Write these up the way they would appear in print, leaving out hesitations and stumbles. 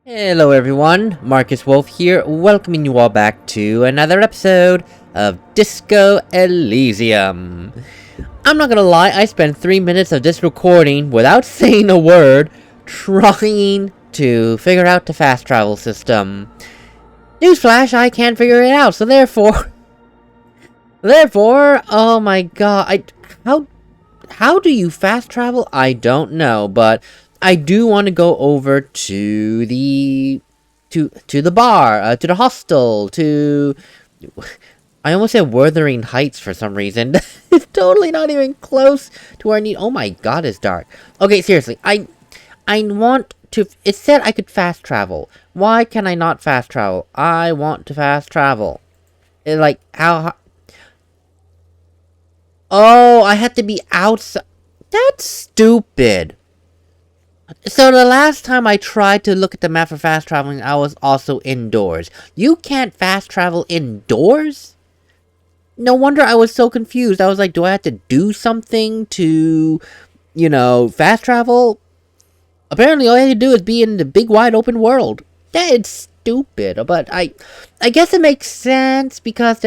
Hello everyone, MarcusWolfe here, welcoming you all back to another episode of Disco Elysium. I'm not gonna lie, I spent 3 minutes of this recording without saying a word, trying to figure out the fast travel system. Newsflash, I can't figure it out, so therefore... oh my god, how do you fast travel? I don't know, but I do want to go over to the bar, to the hostel, to... I almost said Wuthering Heights for some reason. It's totally not even close to where I need... Oh my god, it's dark. Okay, seriously, I want to... It said I could fast travel. Why can I not fast travel? I want to fast travel. Like, how... Oh, I had to be outside. That's stupid. So the last time I tried to look at the map for fast traveling, I was also indoors. You can't fast travel indoors? No wonder I was so confused. I was like, do I have to do something to, fast travel? Apparently all I had to do is be in the big wide open world. That's stupid, but I guess it makes sense because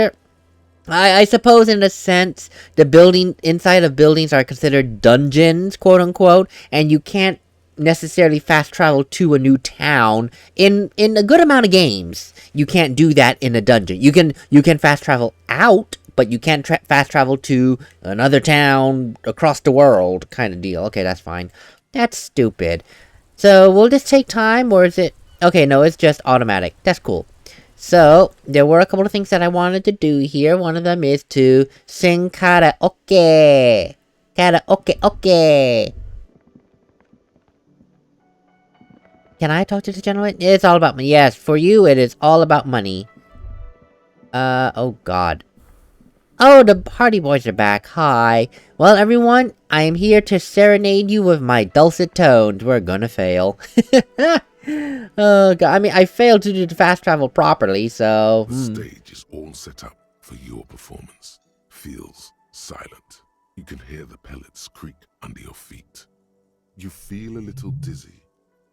I suppose in a sense, the building inside of buildings are considered dungeons, quote unquote, and you can't necessarily fast travel to a new town in a good amount of games. You can't do that in a dungeon. You can fast travel out, but you can't fast travel to another town across the world kind of deal. Okay, that's fine. That's stupid. So, will this take time, or is it... Okay, no, it's just automatic. That's cool. So, there were a couple of things that I wanted to do here. One of them is to sing karaoke. Karaoke. Can I talk to the gentleman? It's all about money. Yes, for you, it is all about money. Oh god. Oh, the party boys are back. Hi. Well, everyone, I am here to serenade you with my dulcet tones. We're gonna fail. Oh god, I mean, I failed to do the fast travel properly, so... The stage is all set up for your performance. Feels silent. You can hear the pellets creak under your feet. You feel a little dizzy,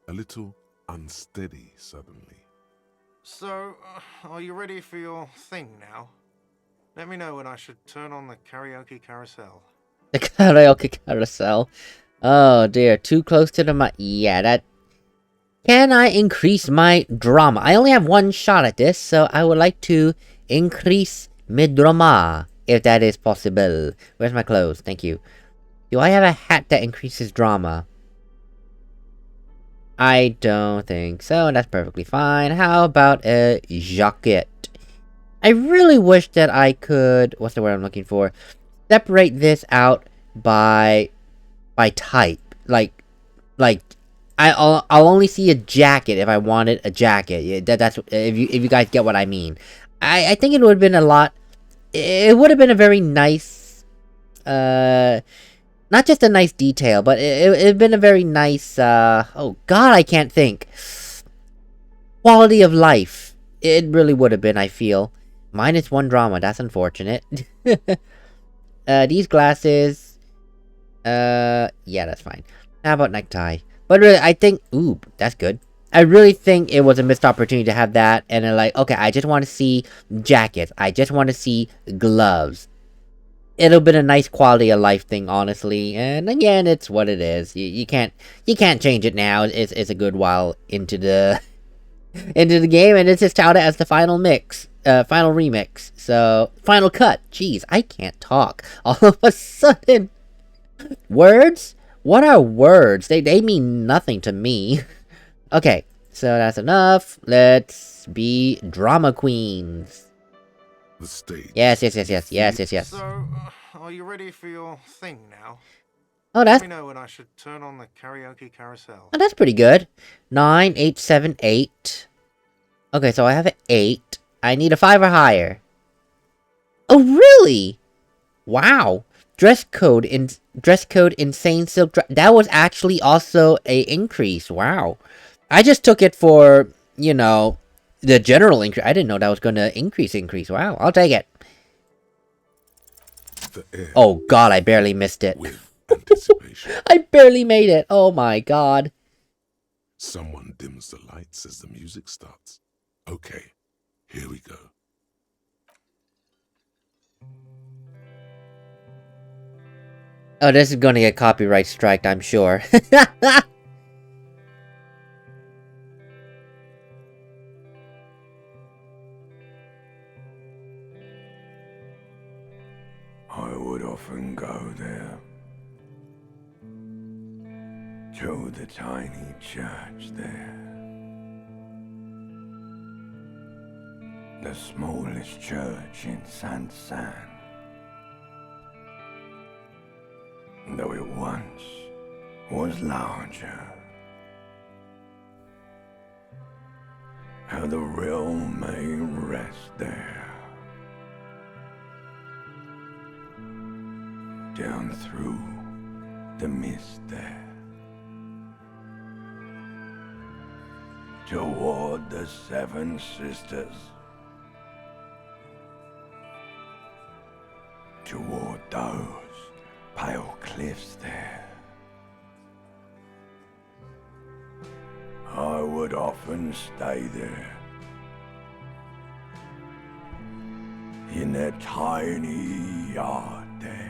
a little unsteady suddenly. So, are you ready for your thing now? Let me know when I should turn on the karaoke carousel. The karaoke carousel. Oh dear, too close to the mic. Yeah, that... Can I increase my drama? I only have one shot at this, so I would like to increase my drama, if that is possible. Where's my clothes? Thank you. Do I have a hat that increases drama? I don't think so, that's perfectly fine. How about a jacket? I really wish that I could... What's the word I'm looking for? Separate this out by type. Like... I'll only see a jacket if I wanted a jacket. Yeah, that's if you guys get what I mean. I think it would have been a lot. It would have been a very nice, not just a nice detail, but it'd have been a very nice. Oh God, I can't think. Quality of life. It really would have been. I feel. -1 drama. That's unfortunate. These glasses. Yeah, that's fine. How about necktie? But really, I think... Ooh, that's good. I really think it was a missed opportunity to have that. And then like, okay, I just want to see jackets. I just want to see gloves. It'll been a nice quality of life thing, honestly. And again, it's what it is. You can't change it now. It's a good while into the... into the game. And it's just touted as the final mix. Final remix. So, final cut. Jeez, I can't talk. All of a sudden. Words? What are words? They mean nothing to me. Okay, so that's enough. Let's be drama queens. The stage. Yes. So, are you ready for your thing now? Oh, Let me know when I should turn on the karaoke carousel. Oh, that's pretty good. 9, 8, 7, 8. Okay, so I have an 8. I need a 5 or higher. Oh, really? Wow. Dress code insane silk that was actually also a increase. Wow. I just took it for, the general increase. I didn't know that was gonna increase. Wow, I'll take it. Oh god, I barely missed it. With anticipation. I barely made it. Oh my god. Someone dims the lights as the music starts. Okay, here we go. Oh, this is gonna get copyright striked, I'm sure. I would often go there, to the tiny church there, the smallest church in San, though it once was larger. How the realm may rest there. Down through the mist there, toward the Seven Sisters, toward those pale cliffs there. I would often stay there, in that tiny yard there.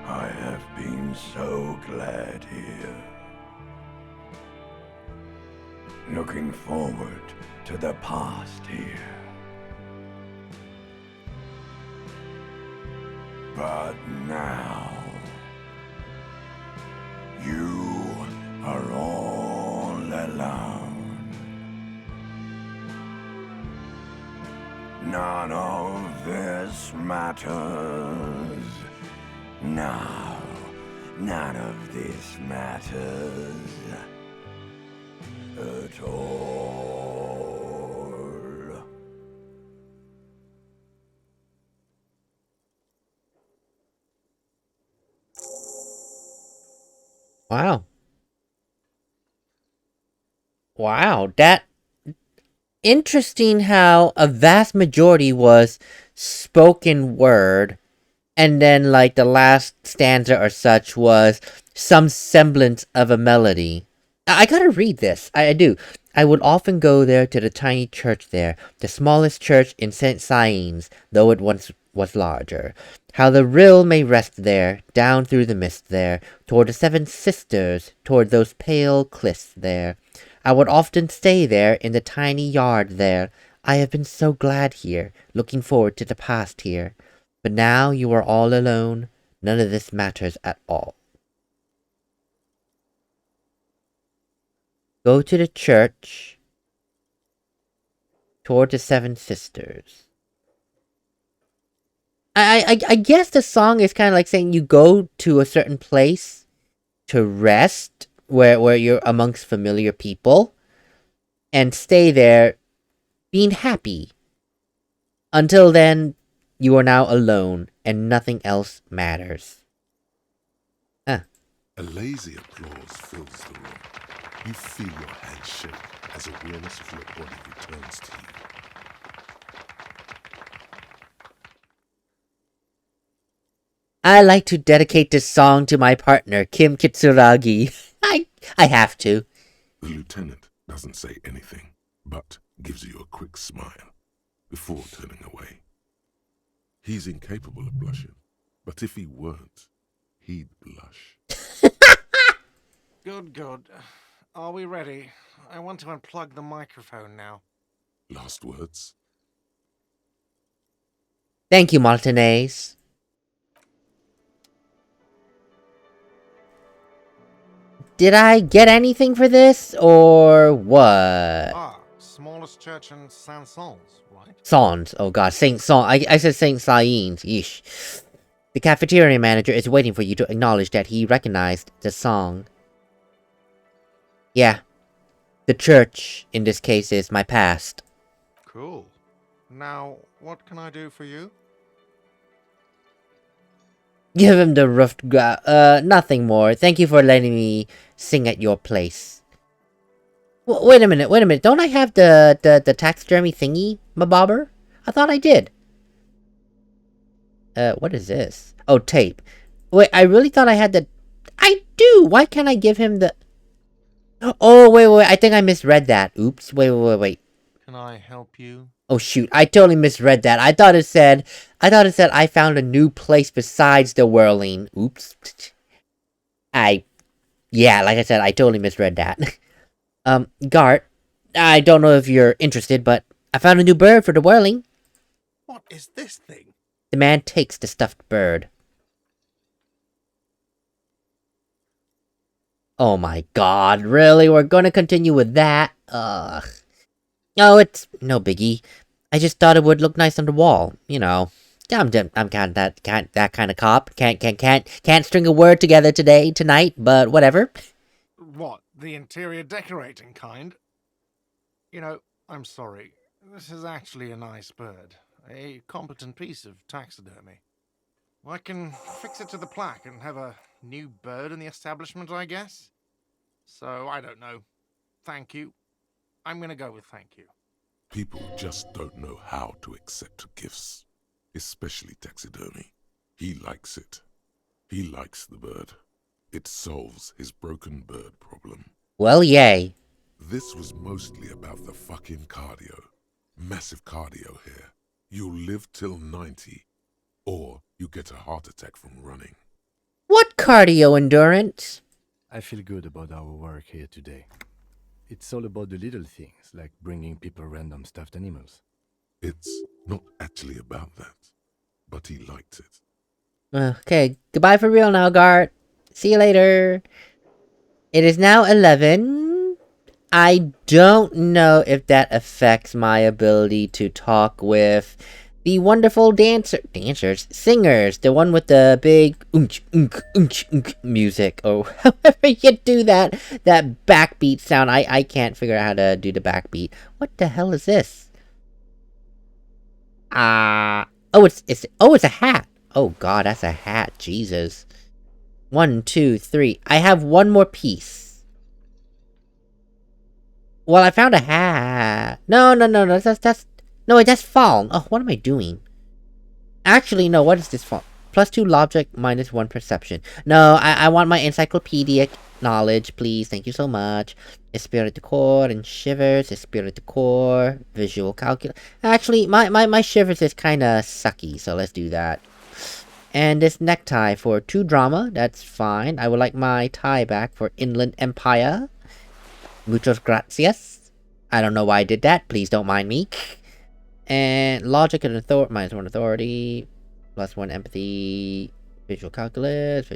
I have been so glad here, looking forward to the past here. But now, you are all alone. None of this matters. No, none of this matters at all. Wow. Wow, that... Interesting how a vast majority was spoken word, and then, like, the last stanza or such was some semblance of a melody. I gotta read this. I do. I would often go there to the tiny church there, the smallest church in St. Sien's, though it once was larger. How the rill may rest there, down through the mist there, toward the Seven Sisters, toward those pale cliffs there. I would often stay there in the tiny yard there. I have been so glad here, looking forward to the past here. But now you are all alone. None of this matters at all. Go to the church, toward the Seven Sisters. I guess the song is kind of like saying you go to a certain place to rest, where you're amongst familiar people, and stay there being happy. Until then, you are now alone, and nothing else matters. Elysium applause fills the room. You feel your hand shake as awareness of your body returns to you. I like to dedicate this song to my partner, Kim Kitsuragi. I have to. The lieutenant doesn't say anything, but gives you a quick smile before turning away. He's incapable of blushing, but if he weren't, he'd blush. Good. Are we ready? I want to unplug the microphone now. Last words? Thank you, Martinez. Did I get anything for this, or what? Smallest church in Saint-Saëns, right? Sans. Oh god, Saint Sans. I said Saint Sien's. Yeesh. The cafeteria manager is waiting for you to acknowledge that he recognized the song. Yeah. The church, in this case, is my past. Cool. Now, what can I do for you? Give him the rough nothing more. Thank you for letting me sing at your place. Wait a minute. Don't I have the taxidermy thingy, my bobber? I thought I did. What is this? Oh, tape. Wait, I really thought I had the... I do! Why can't I give him the... Oh, wait, I think I misread that. Oops, wait. Can I help you? Oh shoot, I totally misread that. I thought it said I found a new place besides the whirling. Oops. Yeah, like I said, I totally misread that. Gart, I don't know if you're interested, but I found a new bird for the whirling. What is this thing? The man takes the stuffed bird. Oh my god, really? We're gonna continue with that? Ugh. Oh, it's no biggie. I just thought it would look nice on the wall, you know. I'm kind of that kind of cop. Can't string a word together tonight, but whatever. What, the interior decorating kind? You know, I'm sorry. This is actually a nice bird. A competent piece of taxidermy. I can fix it to the plaque and have a new bird in the establishment, I guess. So, I don't know. Thank you. I'm gonna go with thank you. People just don't know how to accept gifts, especially taxidermy. He likes it. He likes the bird. It solves his broken bird problem. Well, yay. This was mostly about the fucking cardio. Massive cardio here. You'll live till 90, or you get a heart attack from running. What cardio endurance? I feel good about our work here today. It's all about the little things, like bringing people random stuffed animals. It's not actually about that, but he liked it. Okay, goodbye for real now, Gart. See you later. It is now 11. I don't know if that affects my ability to talk with the wonderful singers, the one with the big music, or however you do that backbeat sound. I can't figure out how to do the backbeat. What the hell is this? It's a hat. Oh god, that's a hat. Jesus. 1, 2, 3. I have one more piece. Well, I found a hat. No, that's fallen. Oh, what am I doing? Actually, no, what is this fall? +2 logic, -1 perception. No, I want my encyclopedic knowledge, please. Thank you so much. Esprit de corps and shivers. Esprit de corps. Visual calculus. Actually, my shivers is kinda sucky, so let's do that. And this necktie for 2 drama, that's fine. I would like my tie back for Inland Empire. Muchos gracias. I don't know why I did that, please don't mind me. And logic and -1 authority, +1 empathy, visual calculus,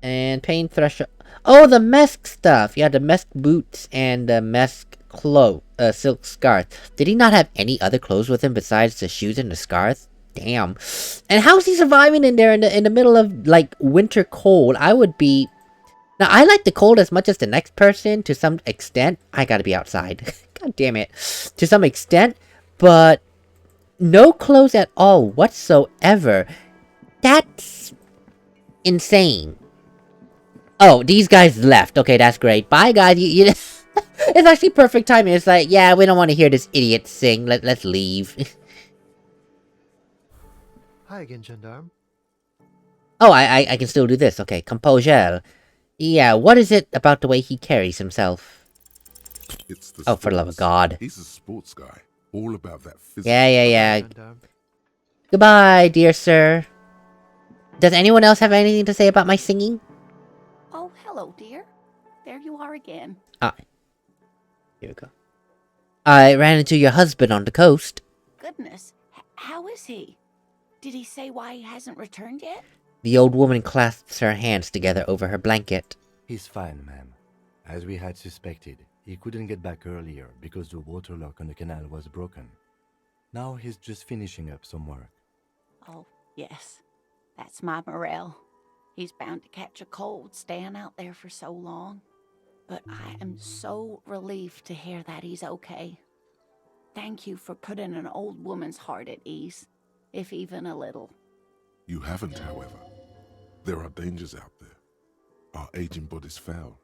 and pain threshold. Oh, the mesk stuff! Yeah, the mesk boots and the mesk silk scarf. Did he not have any other clothes with him besides the shoes and the scarf? Damn. And how's he surviving in there in the middle of, like, winter cold? I would be... Now, I like the cold as much as the next person, to some extent. I gotta be outside. God damn it. To some extent, but no clothes at all whatsoever. That's insane. Oh, these guys left. Okay, that's great. Bye, guys. It's actually perfect timing. It's like, yeah, we don't want to hear this idiot sing. Let's leave. Hi again, Gendarme. Oh, I can still do this. Okay, composure. Yeah, what is it about the way he carries himself? It's the Oh, for the love of sports. God. He's a sports guy. All about that physical. Yeah. Gendarme. Goodbye, dear sir. Does anyone else have anything to say about my singing? Oh, hello, dear. There you are again. Ah. Here we go. I ran into your husband on the coast. Goodness, how is he? Did he say why he hasn't returned yet? The old woman clasps her hands together over her blanket. He's fine, ma'am. As we had suspected, he couldn't get back earlier because the water lock on the canal was broken. Now he's just finishing up some work. Oh, yes. That's my Morel. He's bound to catch a cold staying out there for so long. But I am so relieved to hear that he's okay. Thank you for putting an old woman's heart at ease, if even a little. You haven't, however. There are dangers out there. Our aging body's foul.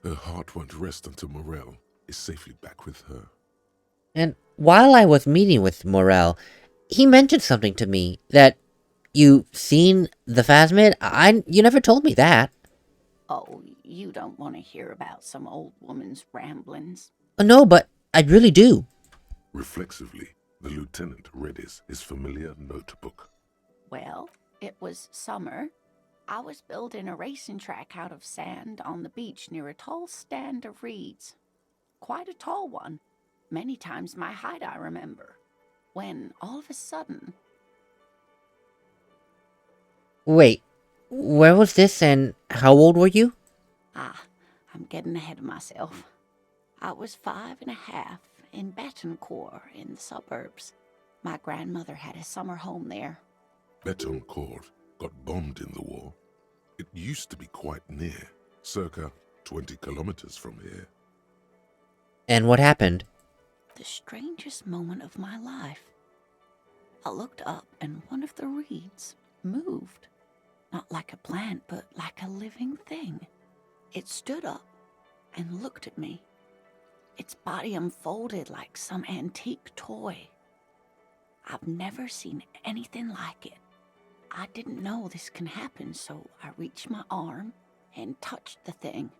Her heart won't rest until Morel is safely back with her. And while I was meeting with Morel, he mentioned something to me that You seen the phasmid? You never told me that. Oh, you don't want to hear about some old woman's ramblings. No, but I really do. Reflexively, the lieutenant read his familiar notebook. Well, it was summer. I was building a racing track out of sand on the beach near a tall stand of reeds. Quite a tall one. Many times my height, I remember. When, all of a sudden... Wait, where was this and how old were you? I'm getting ahead of myself. I was 5.5 in Betancourt in the suburbs. My grandmother had a summer home there. Betancourt got bombed in the war. It used to be quite near, circa 20 kilometers from here. And what happened? The strangest moment of my life. I looked up and one of the reeds moved. Not like a plant, but like a living thing. It stood up and looked at me. Its body unfolded like some antique toy. I've never seen anything like it. I didn't know this can happen, so I reached my arm and touched the thing.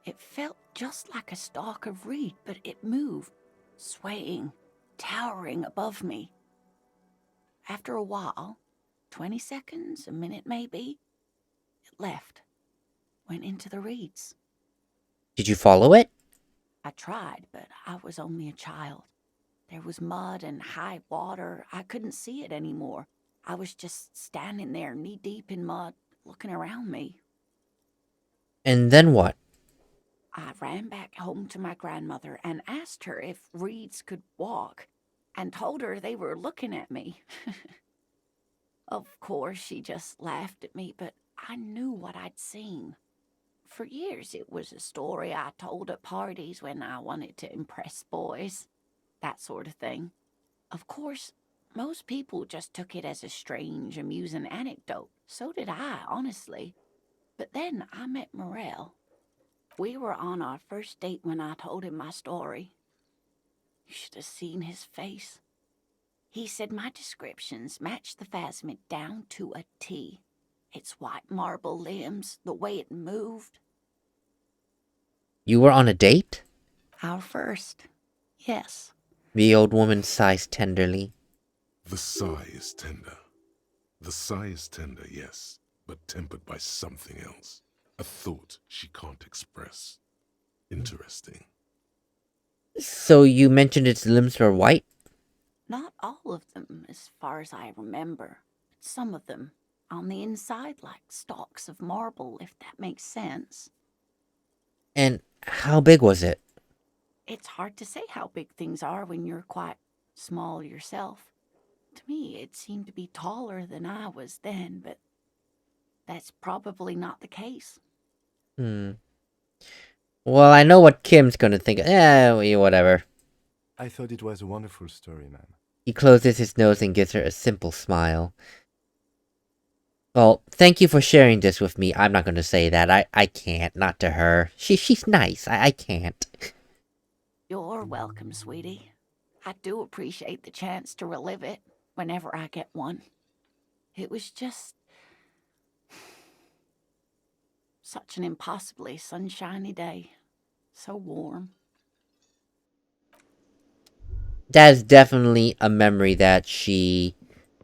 It felt just like a stalk of reed, but it moved, swaying, towering above me. After a while, 20 seconds, a minute maybe, it left, went into the reeds. Did you follow it? I tried, but I was only a child. There was mud and high water. I couldn't see it anymore. I was just standing there knee-deep in mud, looking around me. And then what? I ran back home to my grandmother and asked her if reeds could walk, and told her they were looking at me. Of course, she just laughed at me, but I knew what I'd seen. For years, it was a story I told at parties when I wanted to impress boys. That sort of thing. Of course, most people just took it as a strange, amusing anecdote. So did I, honestly. But then I met Morel. We were on our first date when I told him my story. You should have seen his face. He said my descriptions matched the phasmid down to a T. Its white marble limbs, the way it moved. You were on a date? Our first, yes. The old woman sighs tenderly. The sigh is tender. The sigh is tender, yes, but tempered by something else. A thought she can't express. Interesting. So you mentioned its limbs were white? Not all of them, as far as I remember. Some of them, on the inside like stalks of marble, if that makes sense. And how big was it? It's hard to say how big things are when you're quite small yourself. To me, it seemed to be taller than I was then, but that's probably not the case. Well, I know what Kim's gonna think. Whatever. I thought it was a wonderful story, ma'am. He closes his nose and gives her a simple smile. Well, thank you for sharing this with me. I'm not gonna say that. I can't. Not to her. She's nice. I can't. You're welcome, sweetie. I do appreciate the chance to relive it whenever I get one. It was just such an impossibly sunshiny day. So warm. That is definitely a memory that she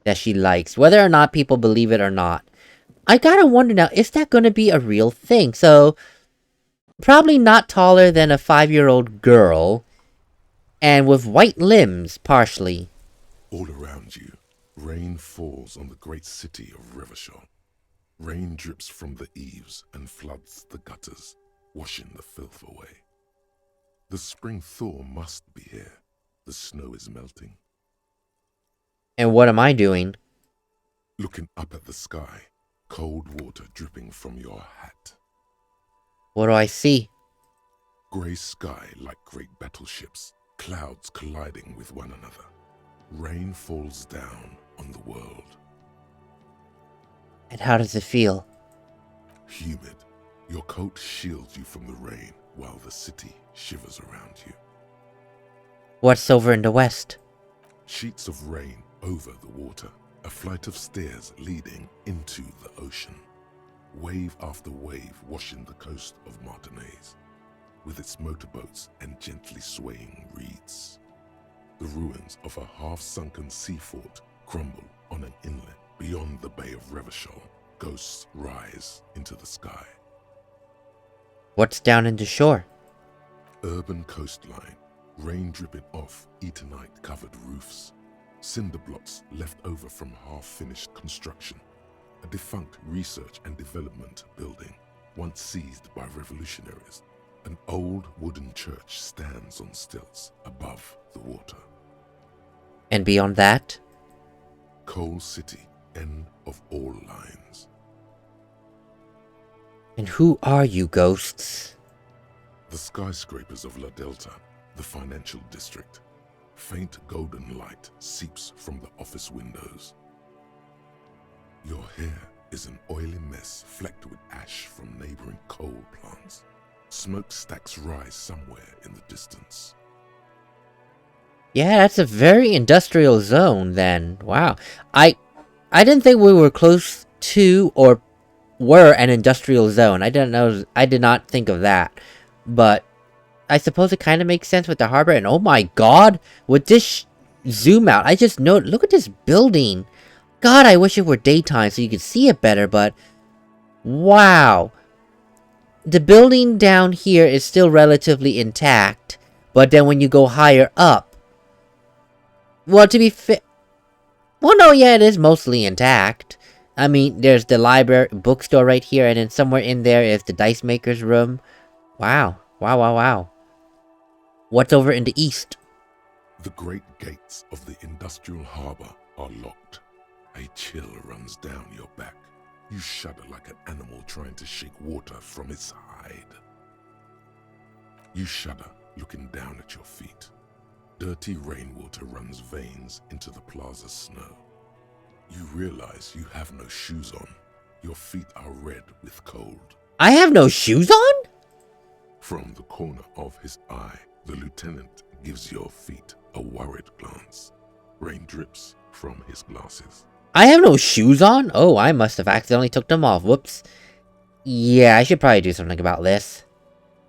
likes, whether or not people believe it or not. I gotta wonder now, is that gonna be a real thing? So, probably not taller than a 5-year-old girl, and with white limbs, partially. All around you, rain falls on the great city of Rivershot. Rain drips from the eaves and floods the gutters, washing the filth away. The spring thaw must be here. The snow is melting. And what am I doing? Looking up at the sky, cold water dripping from your hat. What do I see? Grey sky like great battleships, clouds colliding with one another. Rain falls down on the world. And how does it feel? Humid. Your coat shields you from the rain while the city shivers around you. What's over in the west? Sheets of rain over the water. A flight of stairs leading into the ocean. Wave after wave washing the coast of Martinez, with its motorboats and gently swaying reeds. The ruins of a half-sunken sea fort crumble on an inlet beyond the Bay of Revachol. Ghosts rise into the sky. What's down in the shore? Urban coastline, rain dripping off Eternite-covered roofs. Cinder blocks left over from half-finished construction. A defunct research and development building, once seized by revolutionaries. An old wooden church stands on stilts above the water. And beyond that? Coal City, end of all lines. And who are you, ghosts? The skyscrapers of La Delta, the financial district. Faint golden light seeps from the office windows. Your hair is an oily mess flecked with ash from neighboring coal plants. Smokestacks rise somewhere in the distance. Yeah, that's a very industrial zone then. Wow. I didn't think we were close to or were an industrial zone. I did not think of that. But I suppose it kind of makes sense with the harbor. And oh my god, with this zoom out, I just noticed, look at this building. God, I wish it were daytime so you could see it better, but wow. The building down here is still relatively intact, but then when you go higher up, well, to be fair, well, no, yeah, it is mostly intact. I mean, there's the library, bookstore right here, and then somewhere in there is the dice maker's room. Wow. Wow, wow, wow. What's over in the east? The great gates of the industrial harbor are locked. A chill runs down your back. You shudder like an animal trying to shake water from its hide. You shudder looking down at your feet. Dirty rainwater runs veins into the plaza's snow. You realize you have no shoes on. Your feet are red with cold. I have no shoes on? From the corner of his eye, the lieutenant gives your feet a worried glance. Rain drips from his glasses. I have no shoes on? Oh, I must have accidentally took them off. Whoops. Yeah, I should probably do something about this.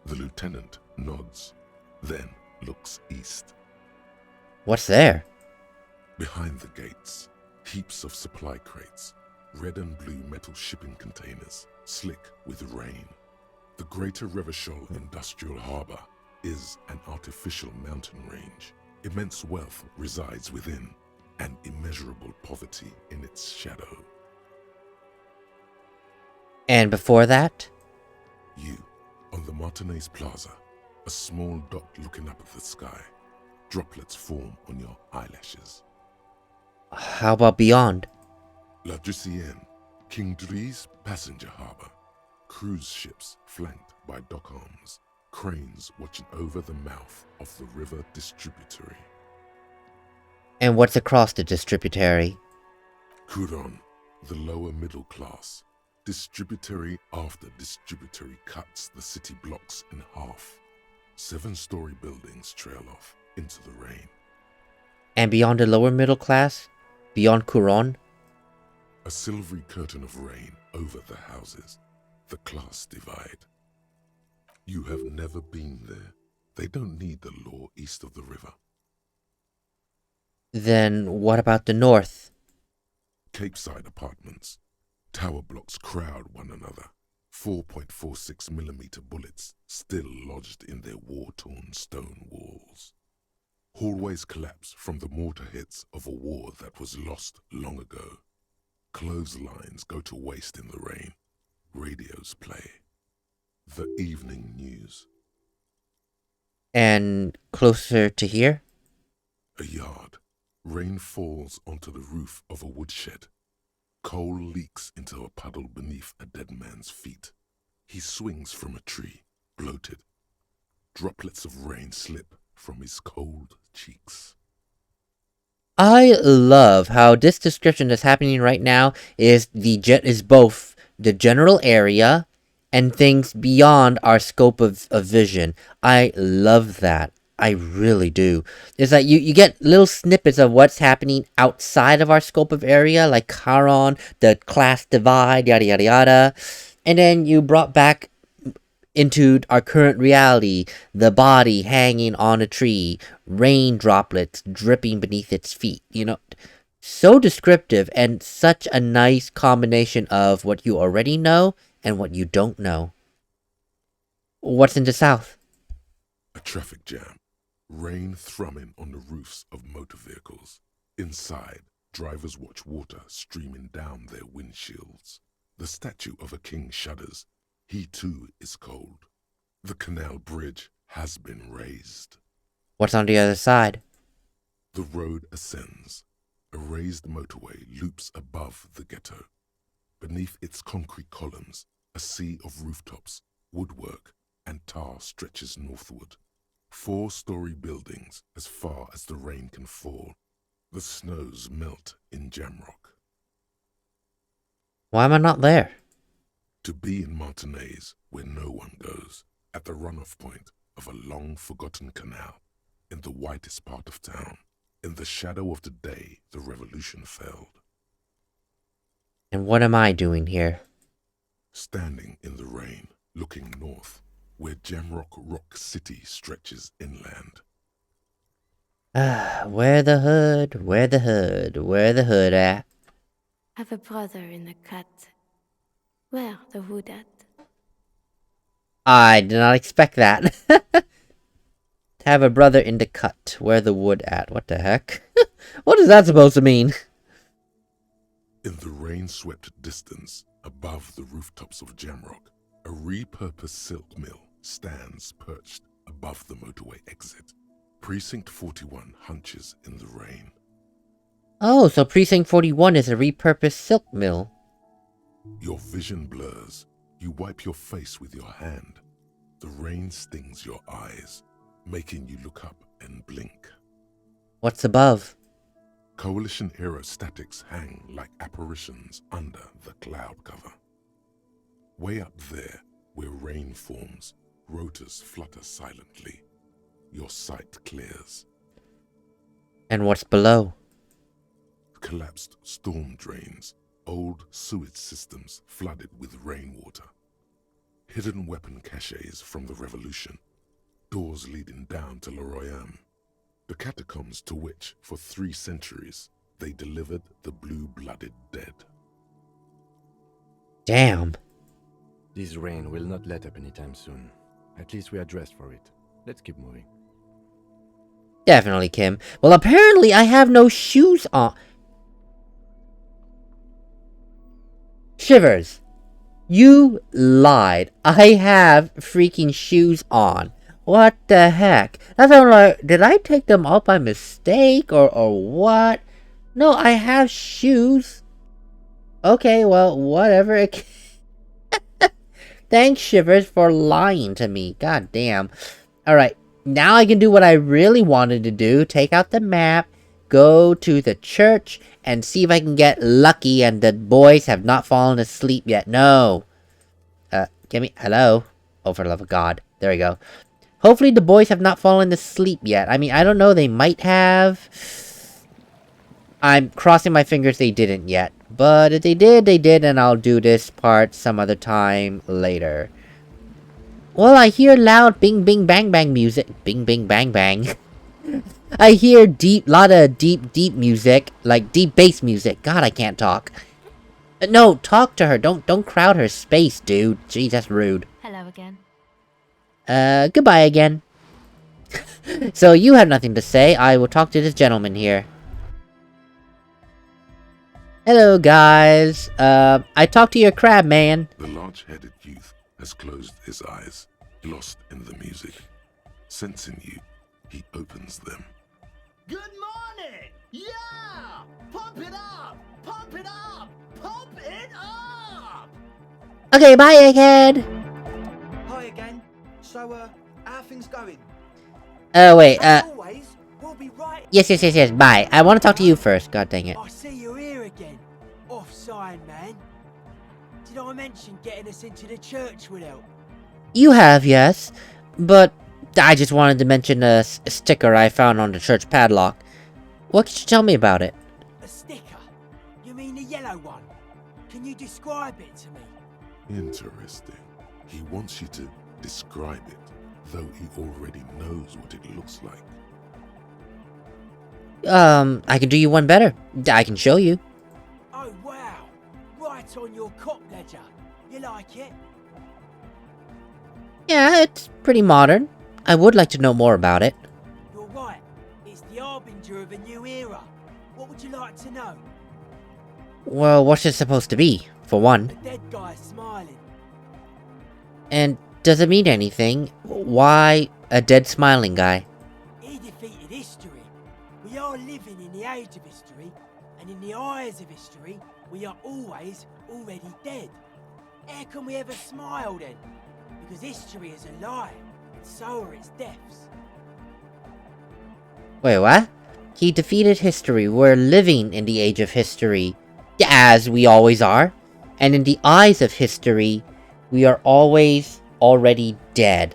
The lieutenant nods, then looks east. What's there? Behind the gates, heaps of supply crates, red and blue metal shipping containers, slick with rain. The Greater Revachol Industrial Harbor is an artificial mountain range. Immense wealth resides within, and immeasurable poverty in its shadow. And before that? You, on the Martinez Plaza, a small dot looking up at the sky. Droplets form on your eyelashes. How about beyond? La Drusienne, King Dries passenger harbor. Cruise ships flanked by dock arms. Cranes watching over the mouth of the river distributary. And what's across the distributary? Couronne, the lower middle class. Distributary after distributary cuts the city blocks in half. 7-story buildings trail off into the rain. And beyond the lower middle class? Beyond Couronne? A silvery curtain of rain over the houses. The class divide. You have never been there. They don't need the law east of the river. Then what about the north? Capeside apartments. Tower blocks crowd one another. 4.46mm bullets still lodged in their war-torn stone walls. Hallways collapse from the mortar hits of a war that was lost long ago. Clotheslines go to waste in the rain. Radios play. The evening news. And closer to here? A yard. Rain falls onto the roof of a woodshed. Coal leaks into a puddle beneath a dead man's feet. He swings from a tree, bloated. Droplets of rain slip from his cold cheeks. I love how this description that's happening right now is both the general area and things beyond our scope of vision. I love that. I really do. It's like you get little snippets of what's happening outside of our scope of area, like Charon, the class divide, yada yada yada. And then you brought back into our current reality, the body hanging on a tree, rain droplets dripping beneath its feet, So descriptive and such a nice combination of what you already know and what you don't know. What's in the south? A traffic jam. Rain thrumming on the roofs of motor vehicles. Inside, drivers watch water streaming down their windshields. The statue of a king shudders. He too is cold. The canal bridge has been raised. What's on the other side? The road ascends. A raised motorway loops above the ghetto. Beneath its concrete columns, a sea of rooftops, woodwork, and tar stretches northward. 4-story buildings as far as the rain can fall. The snows melt in Jamrock. Why am I not there? To be in Martinez, where no one goes, at the runoff point of a long-forgotten canal, in the whitest part of town, in the shadow of the day the revolution failed. And what am I doing here? Standing in the rain, looking north, where Jamrock Rock City stretches inland. Where the hood, where the hood at? Have a brother in the cut. Where the hood at? I did not expect that. To have a brother in the cut, where the wood at? What the heck? What is that supposed to mean? In the rain-swept distance, above the rooftops of Jamrock, a repurposed silk mill stands perched above the motorway exit. Precinct 41 hunches in the rain. Oh, so Precinct 41 is a repurposed silk mill. Your vision blurs. You wipe your face with your hand. The rain stings your eyes, making you look up and blink. What's above? Coalition-era statics hang like apparitions under the cloud cover. Way up there, where rain forms, rotors flutter silently. Your sight clears. And what's below? Collapsed storm drains, old sewage systems flooded with rainwater. Hidden weapon caches from the revolution. Doors leading down to Leroyam. The catacombs to which, for 3 centuries, they delivered the blue-blooded dead. Damn. This rain will not let up anytime soon. At least we are dressed for it. Let's keep moving. Definitely, Kim. Well, apparently I have no shoes on. Shivers. You lied. I have freaking shoes on. What the heck? That's like, did I take them off by mistake or what? No, I have shoes. Okay, well, whatever. Thanks, Shivers, for lying to me. God damn. Alright, now I can do what I really wanted to do. Take out the map, go to the church, and see if I can get lucky and the boys have not fallen asleep yet. No. Give me... Hello? Oh, for the love of God. There we go. Hopefully the boys have not fallen asleep yet. I mean, I don't know. They might have. I'm crossing my fingers they didn't yet. But if they did, they did, and I'll do this part some other time later. Well, I hear loud bing bing bang bang music. Bing bing bang bang. I hear lot of deep music. Like deep bass music. God, I can't talk. No, talk to her. Don't crowd her space, dude. Jeez, that's rude. Hello again. Goodbye again. So you have nothing to say. I will talk to this gentleman here. Hello, guys. I talked to your crab man. The large-headed youth has closed his eyes, lost in the music. Sensing you, he opens them. Good morning! Yeah! Pump it up! Pump it up! Pump it up! Okay, bye, egghead. Hi again. So, how are things going? Oh, wait, As always, we'll be right... yes, bye. I want to talk to you first. God dang it. I see you here again. Offside, man. Did I mention getting us into the church would help? You have, yes. But I just wanted to mention a sticker I found on the church padlock. What could you tell me about it? A sticker? You mean the yellow one? Can you describe it to me? Interesting. He wants you to describe it, though he already knows what it looks like. I can do you one better. I can show you. Oh, wow. Right on your cop ledger. You like it? Yeah, it's pretty modern. I would like to know more about it. You're right. It's the harbinger of a new era. What would you like to know? Well, what's it supposed to be, for one? A dead guy smiling. And does it mean anything? Why a dead smiling guy? He defeated history. We are living in the age of history, and in the eyes of history, we are always already dead. How can we ever smile then? Because history is a lie, and so are its deaths. Wait, what? He defeated history. We're living in the age of history, as we always are. And in the eyes of history, we are always already dead.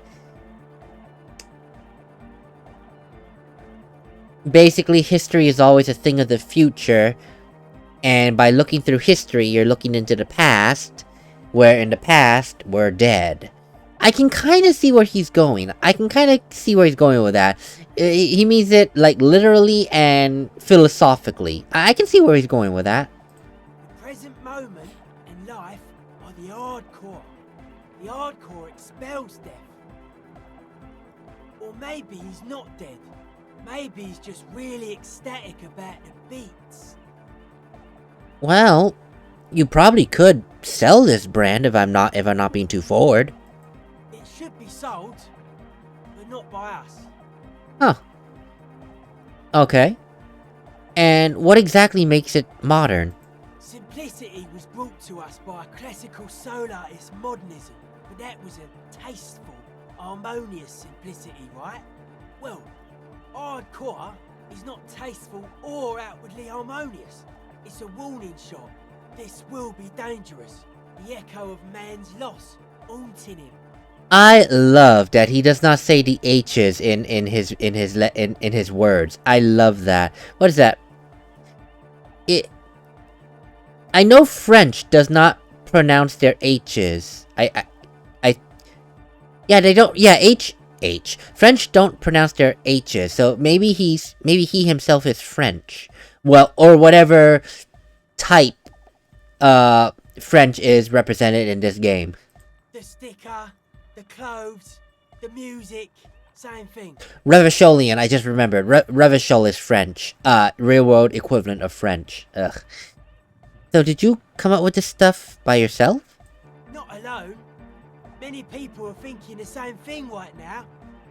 Basically, history is always a thing of the future, and by looking through history, you're looking into the past, where in the past, we're dead. I can kind of see where he's going. I can kind of see where he's going with that. He means it, like, literally and philosophically. I can see where he's going with that. The present moment and life are the hardcore. The hardcore expels death. Or maybe he's not dead. Maybe he's just really ecstatic about the beats. Well, you probably could sell this brand if I'm not being too forward. It should be sold, but not by us. Huh. Okay. And what exactly makes it modern? Simplicity was brought to us by a classical soul artist modernism, but that was a tasteful, harmonious simplicity, right? Well, hardcore is not tasteful or outwardly harmonious. It's a warning shot. This will be dangerous. The echo of man's loss, haunting him. I love that he does not say the H's in his words. I love that. What is that? I know French does not pronounce their H's. Yeah, they don't. Yeah, H. French don't pronounce their H's, so maybe he himself is French. Well, or whatever type French is represented in this game. The sticker, the clothes, the music, same thing. Revacholian, I just remembered. Revachol is French. Real world equivalent of French. Ugh. So did you come up with this stuff by yourself? Not alone. Many people are thinking the same thing right now.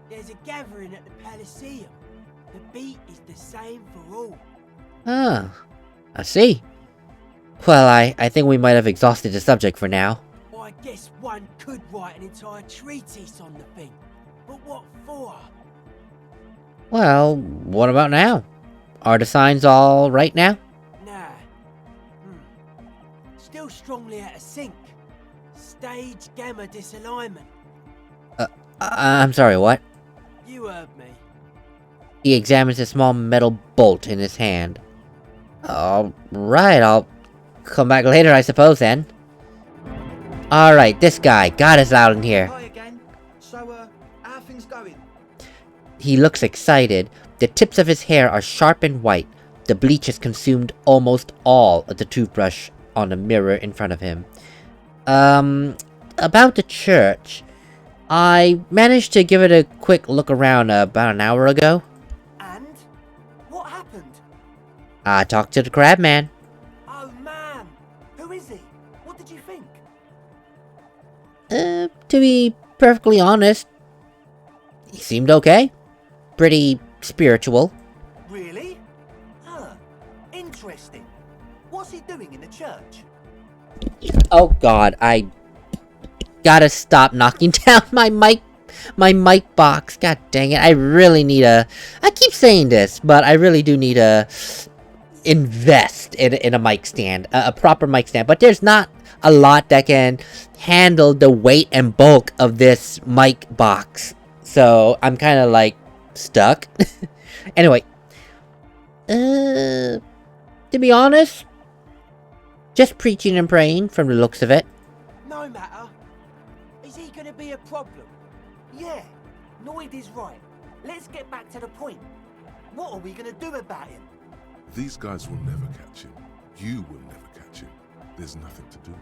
There's a gathering at the Elysium. The beat is the same for all. Ah, I see. Well, I think we might have exhausted the subject for now. I guess one could write an entire treatise on the thing. But what for? Well, what about now? Are the signs all right now? Nah. Still strongly out of sync. Stage gamma disalignment. I'm sorry, what? You heard me. He examines a small metal bolt in his hand. Alright, I'll come back later, I suppose, then. Alright, this guy got us out in here. Hi again. So, how are things going? He looks excited. The tips of his hair are sharp and white. The bleach has consumed almost all of the toothbrush on the mirror in front of him. About the church. I managed to give it a quick look around about an hour ago. And? What happened? I talked to the crab man. Oh man! Who is he? What did you think? To be perfectly honest, he seemed okay. Pretty spiritual. Really? Interesting. What's he doing in the church? Oh god, I gotta stop knocking down my mic box. God dang it, I really need I keep saying this, but I really do need to invest in a mic stand, a proper mic stand. But there's not a lot that can handle the weight and bulk of this mic box. So I'm kind of like stuck. Anyway, to be honest, just preaching and praying from the looks of it. No matter. Is he gonna be a problem? Yeah, Noid is right. Let's get back to the point. What are we gonna do about him? These guys will never catch him. You will never catch him. There's nothing to do.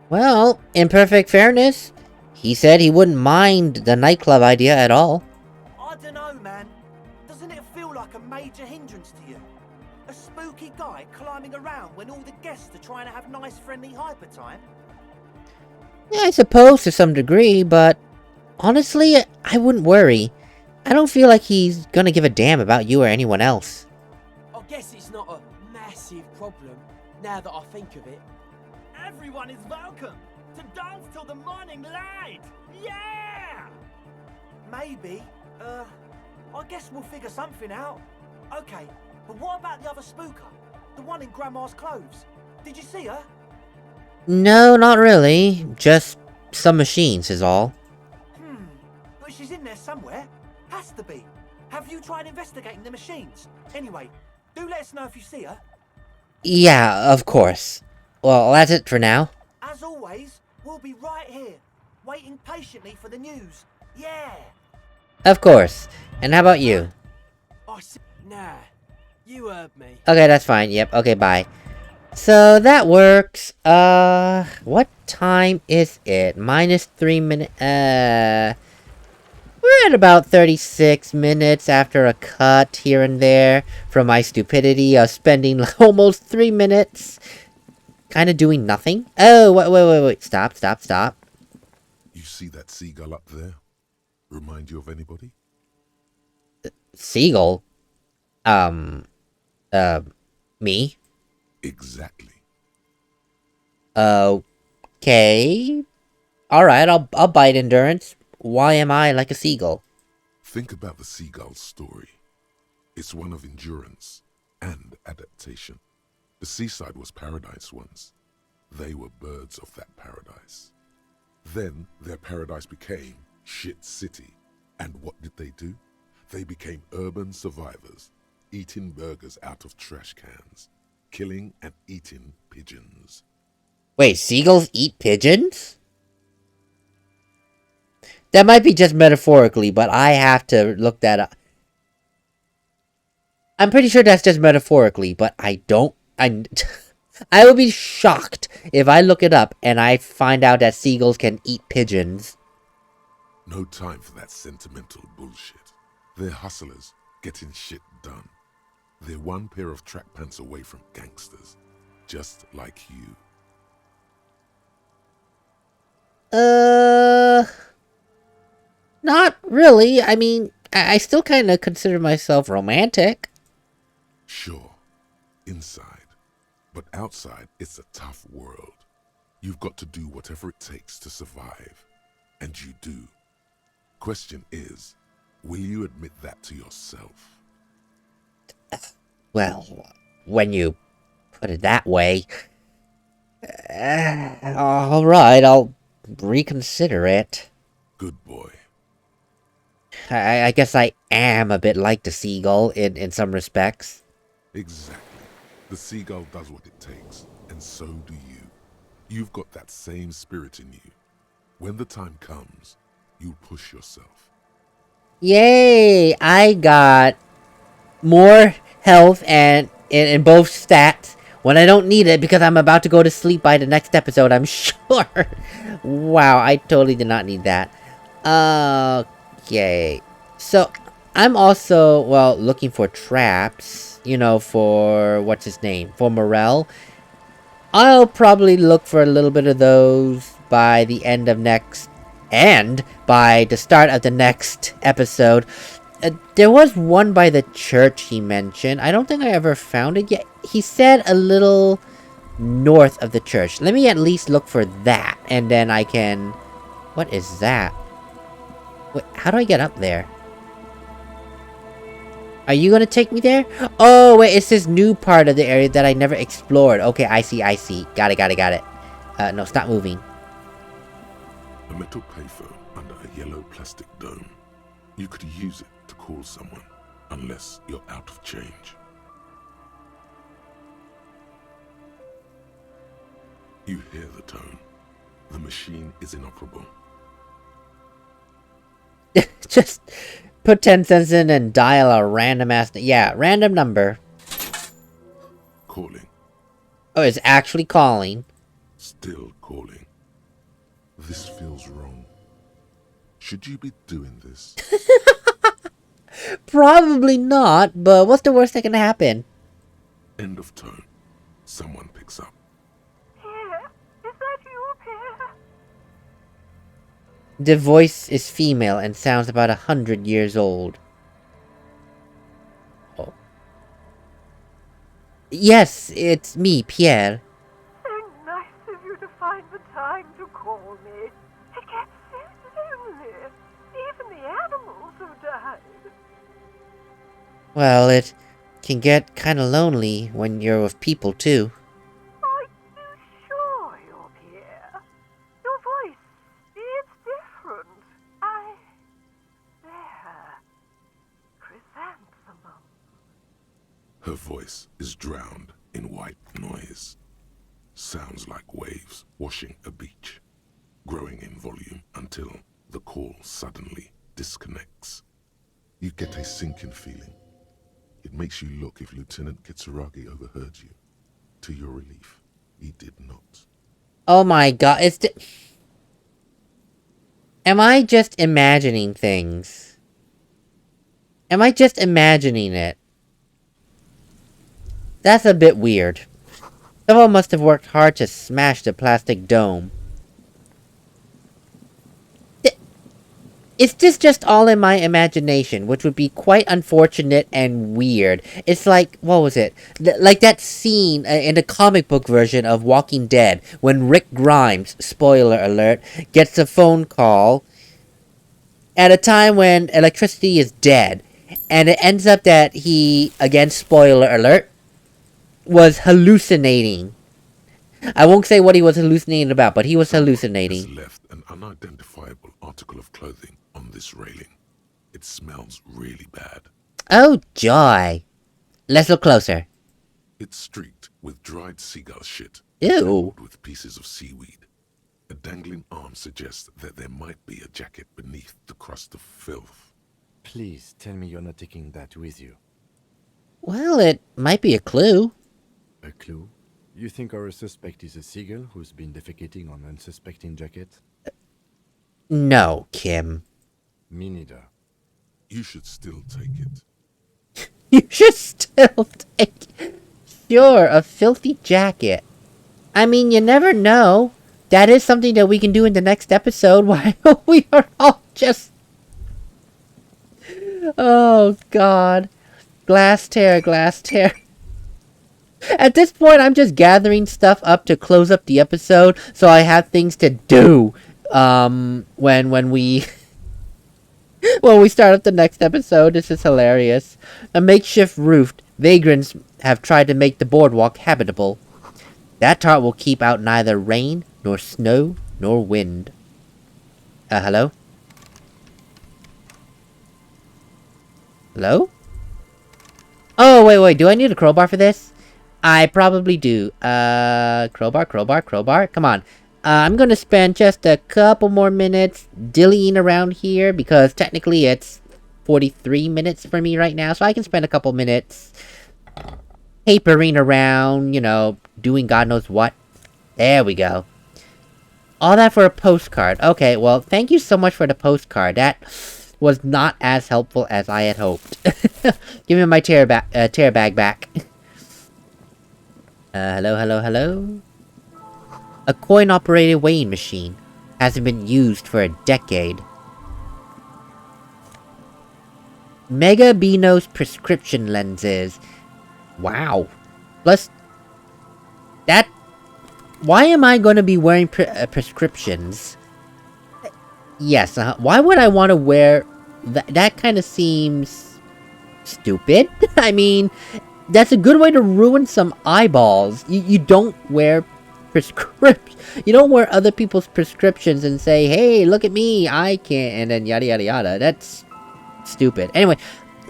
Well, in perfect fairness, he said he wouldn't mind the nightclub idea at all. I dunno, man. Doesn't it feel like a major hindrance to you? A spooky guy climbing around when all the guests are trying to have nice friendly hyper time? Yeah, I suppose to some degree, but honestly, I wouldn't worry. I don't feel like he's gonna give a damn about you or anyone else. I guess it's not a massive problem, now that I think of it. Everyone is welcome to dance till the morning light. Yeah! Maybe. I guess we'll figure something out. Okay, but what about the other spooker? The one in Grandma's clothes? Did you see her? No, not really. Just some machines is all. But she's in there somewhere. Has to be. Have you tried investigating the machines? Anyway, do let us know if you see her. Yeah, of course. Well, that's it for now. As always, we'll be right here, waiting patiently for the news. Yeah! Of course. And how about you? Nah, you heard me. Okay, that's fine. Yep, okay, bye. So, that works. What time is it? -3 minutes, we're at about 36 minutes after a cut here and there from my stupidity of spending almost 3 minutes kind of doing nothing. Oh, wait. Stop. You see that seagull up there? Remind you of anybody? Seagull? Me? Exactly. Okay. Alright, I'll bite endurance. Why am I like a seagull? Think about the seagull's story. It's one of endurance and adaptation. The seaside was paradise once. They were birds of that paradise. Then their paradise became Shit City. And what did they do? They became urban survivors, eating burgers out of trash cans, killing and eating pigeons. Wait, seagulls eat pigeons? That might be just metaphorically, but I have to look that up. I'm pretty sure that's just metaphorically, but I would be shocked if I look it up and I find out that seagulls can eat pigeons. No time for that sentimental bullshit. They're hustlers, getting shit done. They're one pair of track pants away from gangsters, just like you. Not really. I mean, I still kind of consider myself romantic. Sure, inside. But outside, it's a tough world. You've got to do whatever it takes to survive. And you do. Question is, will you admit that to yourself? Well, when you put it that way... Alright, I'll reconsider it. Good boy. I guess I am a bit like the seagull in some respects. Exactly. The seagull does what it takes, and so do you. You've got that same spirit in you. When the time comes, you push yourself. Yay! I got more health and in both stats when I don't need it because I'm about to go to sleep by the next episode, I'm sure. Wow, I totally did not need that. Okay. So, I'm also, well, looking for traps, you know, for, what's his name? For Morel. I'll probably look for a little bit of those by the end of by the start of the next episode. There was one by the church he mentioned. I don't think I ever found it yet. He said a little north of the church. Let me at least look for that, and then I can... What is that? Wait, how do I get up there? Are you gonna take me there? Oh, wait, it's this new part of the area that I never explored. Okay, I see. Got it. No, stop moving. A metal payphone under a yellow plastic dome. You could use it to call someone, unless you're out of change. You hear the tone. The machine is inoperable. Just put 10 cents in and dial a random ass... Yeah, random number. Calling. Oh, it's actually calling. Still calling. This feels wrong. Should you be doing this? Probably not, but what's the worst that can happen? End of tone. Someone picks up. Pierre, is that you, Pierre? The voice is female and sounds about 100 years old. Oh. Yes, it's me, Pierre. So nice of you to find the time to call me. It gets so lonely. Even the animals have died. Well, it can get kinda lonely when you're with people, too. Are you sure you're Pierre? Your voice, it's different. There. Chrysanthemum. Her voice is drowned in white noise. Sounds like waves washing a beach, growing in volume until the call suddenly disconnects. You get a sinking feeling. It makes you look if Lieutenant Kitsuragi overheard you. To your relief, he did not. Oh my god, Am I just imagining things? Am I just imagining it? That's a bit weird. Someone must have worked hard to smash the plastic dome. Is this just all in my imagination, which would be quite unfortunate and weird? It's like, what was it? Like that scene in the comic book version of Walking Dead, when Rick Grimes, spoiler alert, gets a phone call at a time when electricity is dead, and it ends up that he, again spoiler alert, was hallucinating. I won't say what he was hallucinating about, but he was hallucinating. Has left an unidentifiable article of clothing on this railing. It smells really bad. Oh, joy. Let's look closer. It's streaked with dried seagull shit. Ew. With pieces of seaweed. A dangling arm suggests that there might be a jacket beneath the crust of filth. Please tell me you're not taking that with you. Well, it might be a clue. A clue? You think our suspect is a seagull who's been defecating on unsuspecting jacket? No, Kim. Me neither. You should still take it. You should still take it. Sure, a filthy jacket. I mean, you never know. That is something that we can do in the next episode while we are all just... Oh, God. Glass tear, glass tear. At this point, I'm just gathering stuff up to close up the episode, so I have things to do, when we... when we start up the next episode. This is hilarious. A makeshift roof. Vagrants have tried to make the boardwalk habitable. That tarp will keep out neither rain, nor snow, nor wind. Hello? Hello? Oh, wait, do I need a crowbar for this? I probably do. Crowbar. Come on. I'm gonna spend just a couple more minutes dillying around here, because technically it's 43 minutes for me right now, so I can spend a couple minutes papering around, you know, doing God knows what. There we go. All that for a postcard. Okay, well, thank you so much for the postcard. That was not as helpful as I had hoped. Give me my tear bag back. Hello? A coin-operated weighing machine. Hasn't been used for a decade. Mega Beano's prescription lenses. Wow. Plus... that... Why am I gonna be wearing prescriptions? Yes, why would I want to wear... That kind of seems... stupid? I mean... that's a good way to ruin some eyeballs. You don't wear prescription. You don't wear other people's prescriptions and say, hey, look at me, I can't, and then yada yada yada. That's stupid. Anyway,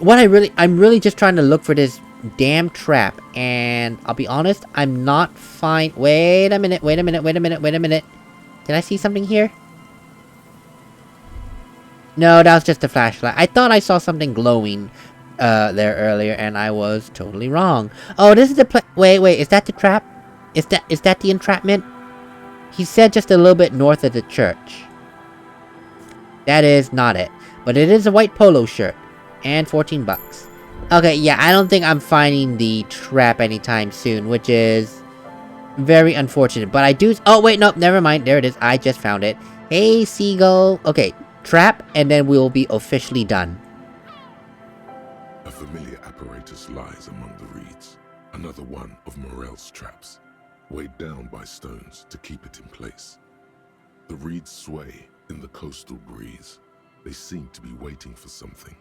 I'm really just trying to look for this damn trap, and I'll be honest, I'm not fine. Wait a minute. Did I see something here? No, that was just a flashlight. I thought I saw something glowing there earlier, and I was totally wrong. Oh, this is the wait, is that the trap? Is that the entrapment? He said just a little bit north of the church. That is not it. But it is a white polo shirt. And 14 bucks. Okay, yeah, I don't think I'm finding the trap anytime soon, which is very unfortunate. But I do... Oh, wait, no, never mind. There it is. I just found it. Hey, seagull. Okay, trap, and then we'll be officially done. A familiar apparatus lies among the reeds. Another one of Morel's traps, weighed down by stones to keep it in place. The reeds sway in the coastal breeze. They seem to be waiting for something.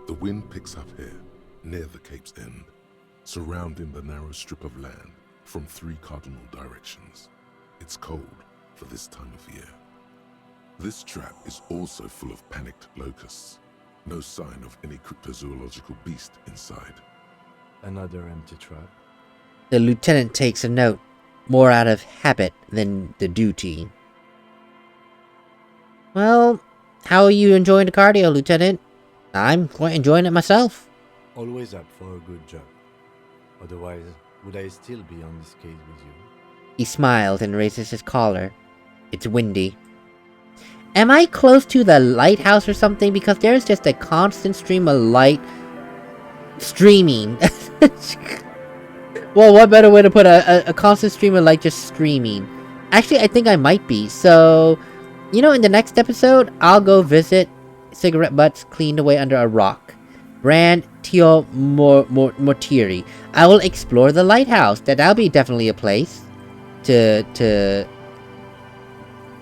The wind picks up here, near the cape's end, surrounding the narrow strip of land from 3 cardinal directions. It's cold for this time of year. This trap is also full of panicked locusts. No sign of any cryptozoological beast inside. Another empty trap. The lieutenant takes a note, more out of habit than the duty. Well, how are you enjoying the cardio, Lieutenant? I'm quite enjoying it myself. Always up for a good job. Otherwise, would I still be on this case with you? He smiles and raises his collar. It's windy. Am I close to the lighthouse or something? Because there's just a constant stream of light streaming. Well, what better way to put a constant stream of light just streaming? Actually, I think I might be. So, you know, in the next episode, I'll go visit cigarette butts cleaned away under a rock. Brand Tio Mortieri. I will explore the lighthouse. That'll be definitely a place to...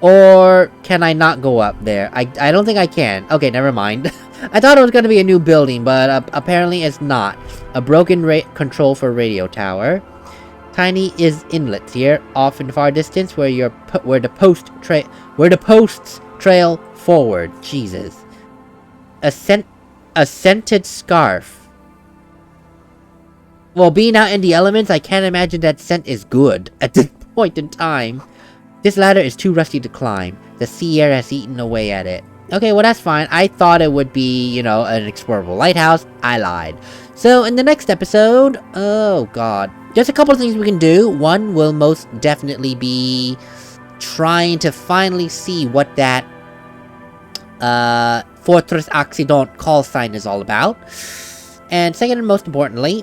Or can I not go up there? I don't think I can. Okay, never mind. I thought it was going to be a new building, but apparently it's not. A broken control for radio tower. Tiny is inlets here, off in the far distance, where the posts trail forward. Jesus. A scented scarf. Well, being out in the elements, I can't imagine that scent is good at this point in time. This ladder is too rusty to climb. The sea air has eaten away at it. Okay, well that's fine. I thought it would be, you know, an explorable lighthouse. I lied. So, in the next episode... Oh, God. There's a couple of things we can do. One will most definitely be trying to finally see what that Fortress Accident call sign is all about. And second and most importantly,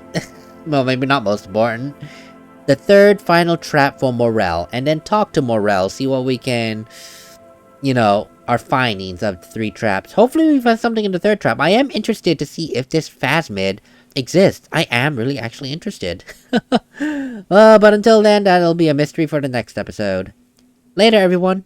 well, maybe not most important, the third final trap for Morel. And then talk to Morel, see what we can, you know, our findings of the 3 traps. Hopefully we find something in the 3rd trap. I am interested to see if this phasmid exists. I am really actually interested. But until then, that'll be a mystery for the next episode. Later, everyone.